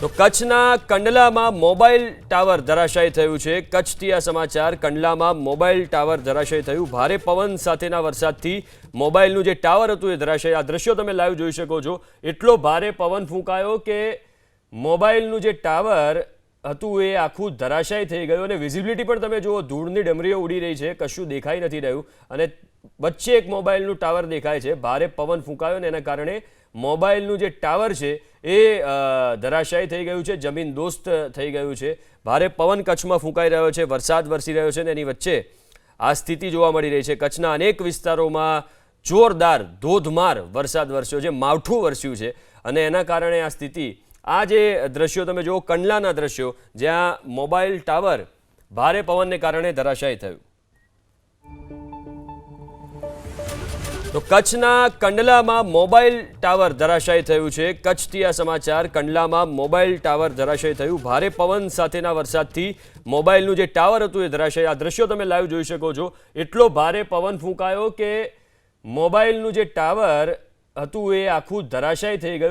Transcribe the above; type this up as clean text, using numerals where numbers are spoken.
તો કચ્છના કંડલામાં mobile tower ધરાશાયી થયું છે। કચ્છથી આ સમાચાર। કંડલામાં મોબાઈલ ટાવર ધરાશાયી થયું। ભારે પવન સાથેના વરસાદથી મોબાઈલનું જે ટાવર હતું એ ધરાશાયી। આ દ્રશ્યો તમે લાઈવ જોઈ શકો છો। એટલો ભારે પવન ફૂંકાયો કે મોબાઈલનું જે ટાવર હતું એ આખું ધરાશાયી થઈ ગયું અને વિઝિબિલિટી પણ તમે જુઓ, ધૂળની ડમરીઓ ઉડી રહી છે, કશું દેખાઈ નથી રહ્યું અને વચ્ચે એક મોબાઈલનું ટાવર દેખાય છે। ભારે પવન ફૂંકાયો ને એના કારણે મોબાઈલનું જે ટાવર છે એ ધરાશાયી થઈ ગયું છે, જમીન દોસ્ત થઈ ગયું છે। ભારે પવન કચ્છમાં ફૂંકાઈ રહ્યો છે, વરસાદ વરસી રહ્યો છે ને એની વચ્ચે આ સ્થિતિ જોવા મળી રહી છે। કચ્છના અનેક વિસ્તારોમાં જોરદાર ધોધમાર વરસાદ વરસ્યો છે, માવઠું વરસ્યું છે અને એના કારણે આ સ્થિતિ, આ જે દ્રશ્યો તમે જુઓ કંડલાના દ્રશ્યો, જ્યાં મોબાઈલ ટાવર ભારે પવનને કારણે ધરાશાયી થયું। તો કચ્છના કંડલામાં મોબાઈલ ટાવર ધરાશાયી થયું છે। કચ્છથી આ સમાચાર। કંડલામાં મોબાઈલ ટાવર ધરાશાયી થયું। ભારે પવન સાથેના વરસાદથી મોબાઈલનું જે ટાવર હતું એ ધરાશાયી। આ દ્રશ્યો તમે લાઈવ જોઈ શકો છો। એટલો ભારે પવન ફૂંકાયો કે મોબાઈલનું જે ટાવર હતું એ આખું ધરાશાયી થઈ ગયું।